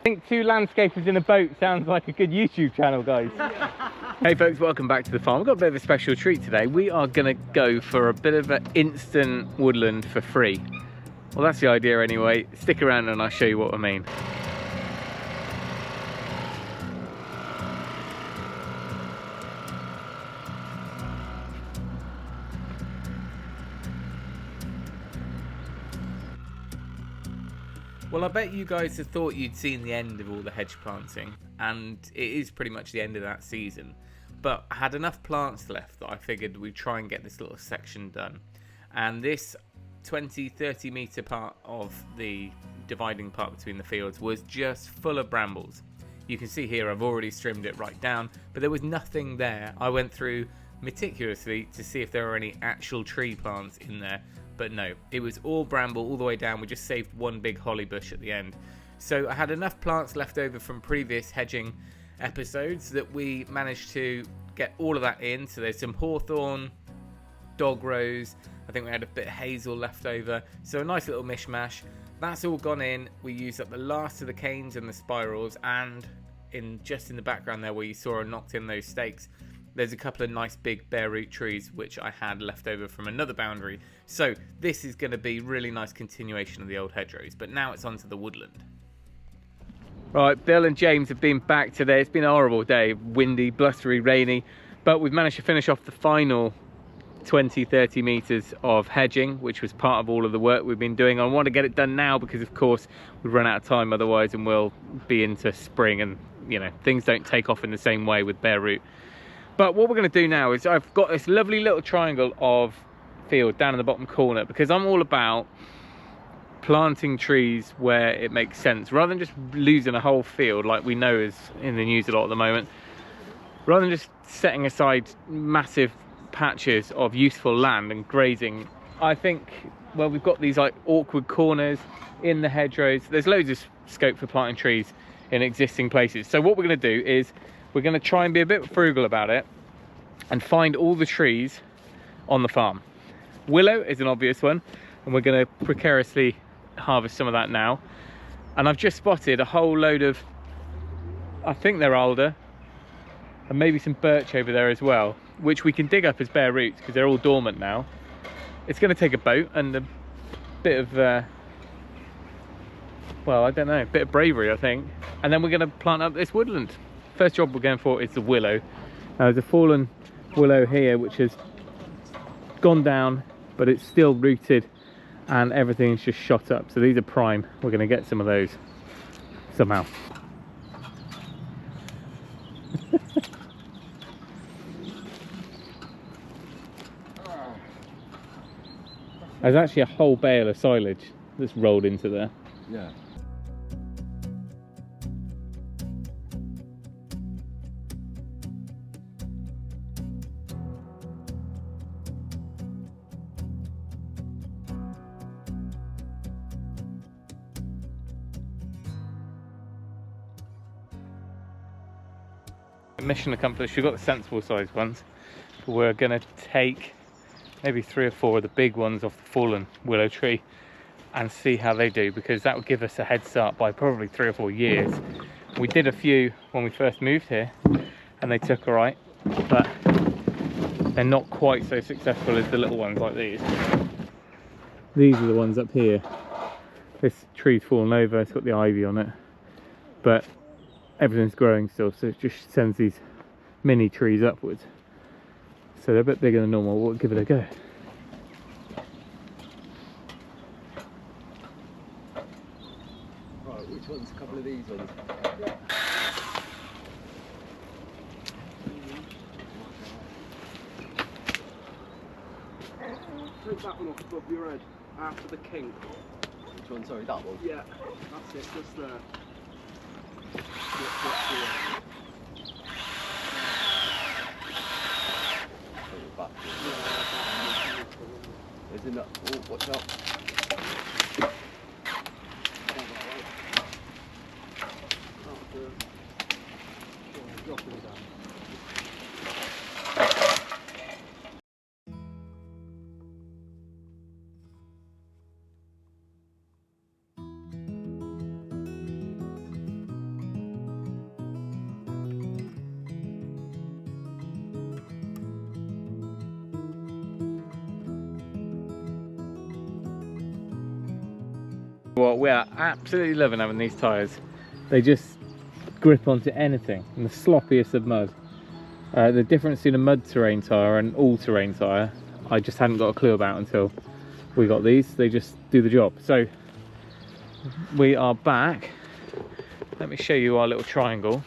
I think two landscapers in a boat sounds like a good YouTube channel, guys. Hey folks, welcome back to the farm. We've got a bit of a special treat today. We are going to go for a bit of an instant woodland for free. Well, that's the idea anyway. Stick around and I'll show you what I mean. Well, I bet you guys have thought you'd seen the end of all the hedge planting, and it is pretty much the end of that season. But I had enough plants left that I figured we'd try and get this little section done. And this 20-30 metre part of the dividing part between the fields was just full of brambles. You can see here I've already trimmed it right down, but there was nothing there. I went through meticulously to see if there were any actual tree plants in there. But no, it was all bramble all the way down. We just saved one big holly bush at the end. So I had enough plants left over from previous hedging episodes that we managed to get all of that in. So there's some hawthorn, dog rose, I think we had a bit of hazel left over. So a nice little mishmash. That's all gone in. We used up the last of the canes and the spirals, and just in the background there where you saw I knocked in those stakes, there's a couple of nice big bare root trees which I had left over from another boundary. So this is going to be really nice continuation of the old hedgerows, but now it's onto the woodland. Right, Bill and James have been back today. It's been a horrible day, windy, blustery, rainy, but we've managed to finish off the final 20-30 metres of hedging, which was part of all of the work we've been doing. I want to get it done now because of course we've run out of time otherwise, and we'll be into spring and you know things don't take off in the same way with bare root. But what we're going to do now is I've got this lovely little triangle of field down in the bottom corner because I'm all about planting trees where it makes sense rather than just losing a whole field like we know is in the news a lot at the moment. Rather than just setting aside massive patches of useful land and grazing, I think, well, we've got these like awkward corners in the hedgerows. There's loads of scope for planting trees in existing places. So what we're going to do is we're going to try and be a bit frugal about it and find all the trees on the farm. Willow is an obvious one, and we're going to precariously harvest some of that now. And I've just spotted a whole load of, I think they're alder, and maybe some birch over there as well, which we can dig up as bare roots because they're all dormant now. It's going to take a boat and a bit of, well, I don't know, a bit of bravery, I think. And then we're going to plant up this woodland. First job we're going for is the willow. There's a fallen willow here which has gone down, but it's still rooted and everything's just shot up. So these are prime. We're going to get some of those somehow. There's actually a whole bale of silage that's rolled into there. Yeah. Mission accomplished. We've got the sensible sized ones, but we're going to take maybe 3 or 4 of the big ones off the fallen willow tree and see how they do, because that would give us a head start by probably 3 or 4 years. We did a few when we first moved here and they took all right, but they're not quite so successful as the little ones like these. These are the ones up here. This tree's fallen over, it's got the ivy on it, but everything's growing still, so it just sends these mini trees upwards. So they're a bit bigger than normal. We'll give it a go. Right, which one's a couple of these ones? Yeah. Take that one off above your head, after the kink. Which one? Sorry, that one? Yeah, that's it, just there. Isn't that? Oh, watch out. Well, we are absolutely loving having these tyres. They just grip onto anything in the sloppiest of mud. The difference between a mud terrain tyre and all terrain tyre, I just hadn't got a clue about until we got these. They just do the job. So we are back. Let me show you our little triangle.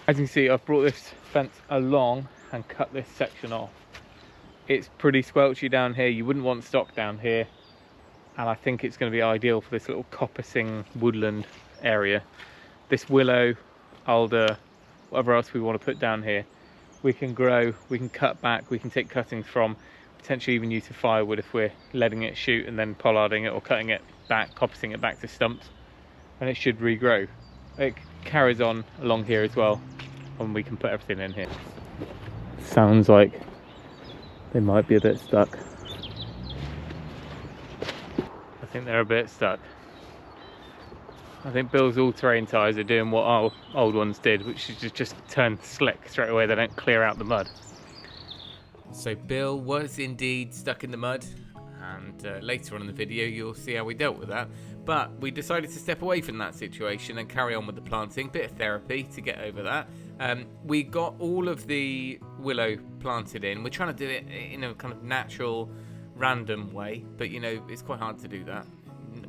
As you can see, I've brought this fence along and cut this section off. It's pretty squelchy down here. You wouldn't want stock down here. And I think it's going to be ideal for this little coppicing woodland area. This willow, alder, whatever else we want to put down here, we can grow, we can cut back, we can take cuttings from, potentially even use for firewood if we're letting it shoot and then pollarding it or cutting it back, coppicing it back to stumps, and it should regrow. It carries on along here as well, and we can put everything in here. Sounds like they might be a bit stuck. I think they're a bit stuck. I think Bill's all-terrain tyres are doing what our old ones did, which is just turn slick straight away. They don't clear out the mud. So Bill was indeed stuck in the mud, and later on in the video you'll see how we dealt with that. But we decided to step away from that situation and carry on with the planting. Bit of therapy to get over that. We got all of the willow planted in. We're trying to do it in a kind of natural, random way, but you know, it's quite hard to do that.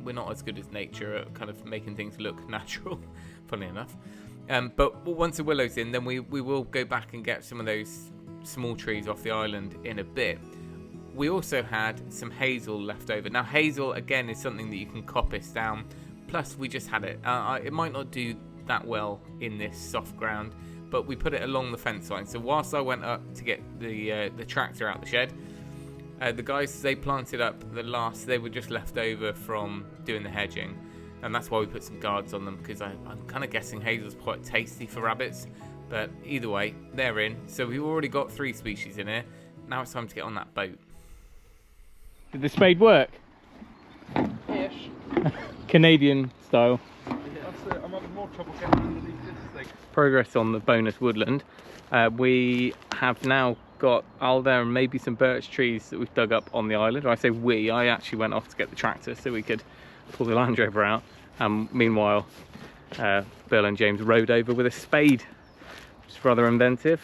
We're not as good as nature at kind of making things look natural, funny enough. But once the willow's in, then we will go back and get some of those small trees off the island in a bit. We also had some hazel left over. Now hazel again is something that you can coppice down, plus we just had it. It might not do that well in this soft ground, but we put it along the fence line. So whilst I went up to get the tractor out the shed, the guys, they planted up they were just left over from doing the hedging, and that's why we put some guards on them, because I'm kind of guessing hazel's quite tasty for rabbits. But either way, they're in. So we've already got 3 species in here. Now it's time to get on that boat. Did the spade work? Ish. Canadian style. Yeah. That's it. I'm having more trouble getting underneath this thing. Progress on the bonus woodland. We have now got alder and maybe some birch trees that we've dug up on the island. When I say we, I actually went off to get the tractor so we could pull the Land Rover out. Meanwhile, Bill and James rode over with a spade, which is rather inventive.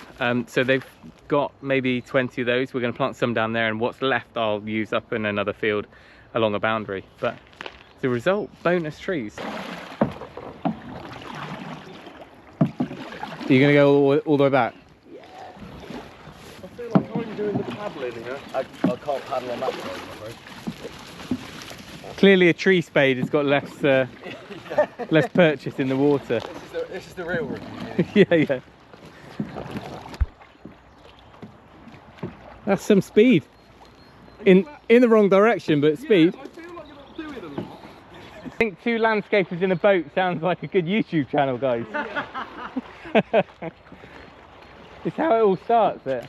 So they've got maybe 20 of those. We're going to plant some down there, and what's left I'll use up in another field along a boundary. But the result, bonus trees. Are you going to go all the way back? I feel like I'm doing the paddling here. I can't paddle on that side, I'm afraid. Clearly a tree spade has got less less purchase in the water. This is the real review. Yeah. That's some speed. In the wrong direction, but speed. Yeah, I feel like you're not doing a lot. I think 2 landscapers in a boat sounds like a good YouTube channel, guys. It's how it all starts there.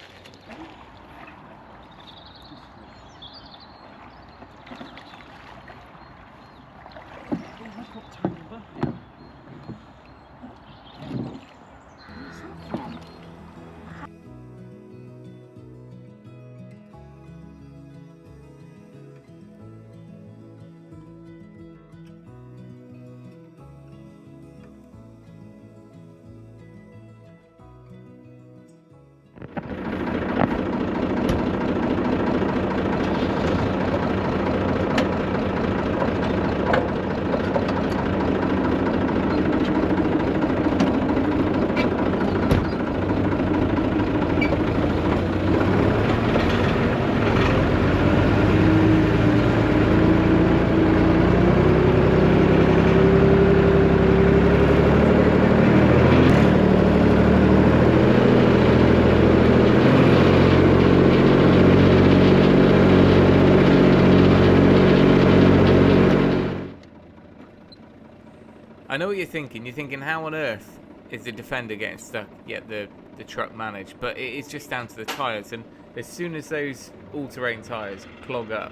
I know what you're thinking. You're thinking, how on earth is the Defender getting stuck yet the truck managed? But it is just down to the tyres, and as soon as those all-terrain tyres clog up,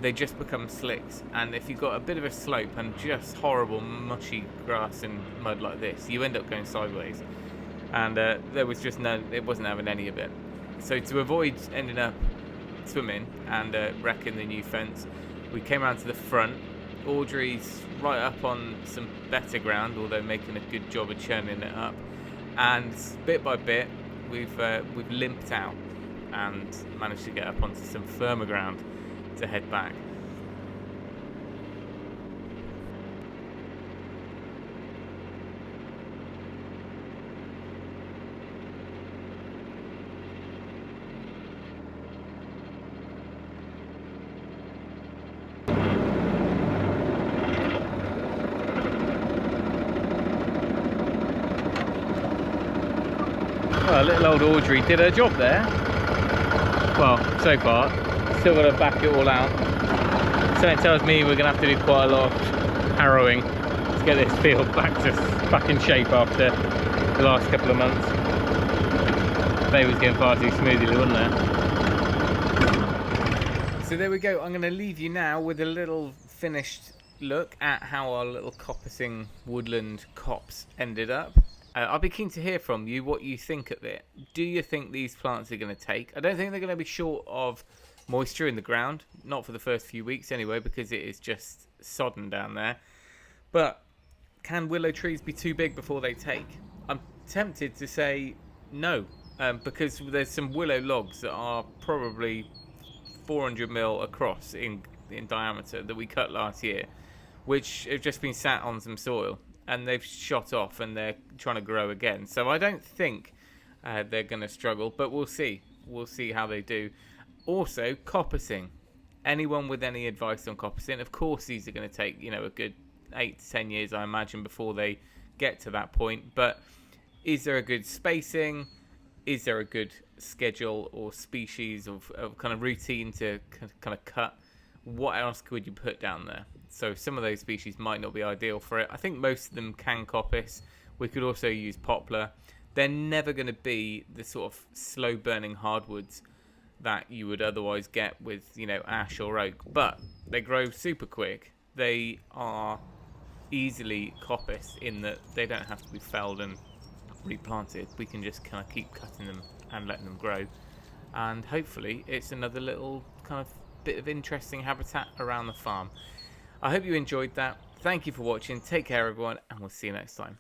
they just become slicks. And if you've got a bit of a slope and just horrible mushy grass and mud like this, you end up going sideways. And there was just it wasn't having any of it. So to avoid ending up swimming and wrecking the new fence, we came around to the front, Audrey's right up on some better ground, although making a good job of churning it up. And bit by bit, we've limped out and managed to get up onto some firmer ground to head back. Well, little old Audrey did her job there. Well, so far. Still got to back it all out. So it tells me we're going to have to do quite a lot of harrowing to get this field back in shape after the last couple of months. They was going far too smoothly, wasn't there? So there we go. I'm going to leave you now with a little finished look at how our little coppicing woodland copse ended up. I'll be keen to hear from you what you think of it. Do you think these plants are going to take? I don't think they're going to be short of moisture in the ground. Not for the first few weeks anyway, because it is just sodden down there. But can willow trees be too big before they take? I'm tempted to say no, because there's some willow logs that are probably 400 mil across in diameter that we cut last year, which have just been sat on some soil. And they've shot off and they're trying to grow again. So I don't think they're going to struggle, but we'll see. We'll see how they do. Also, coppicing. Anyone with any advice on coppicing? Of course, these are going to take, a good 8 to 10 years, I imagine, before they get to that point. But is there a good spacing? Is there a good schedule or species of kind of routine to kind of cut? What else could you put down there? So some of those species might not be ideal for it. I think most of them can coppice. We could also use poplar. They're never going to be the sort of slow burning hardwoods that you would otherwise get with, ash or oak. But they grow super quick. They are easily coppice in that they don't have to be felled and replanted. We can just kind of keep cutting them and letting them grow. And hopefully it's another little kind of bit of interesting habitat around the farm. I hope you enjoyed that. Thank you for watching. Take care, everyone, and we'll see you next time.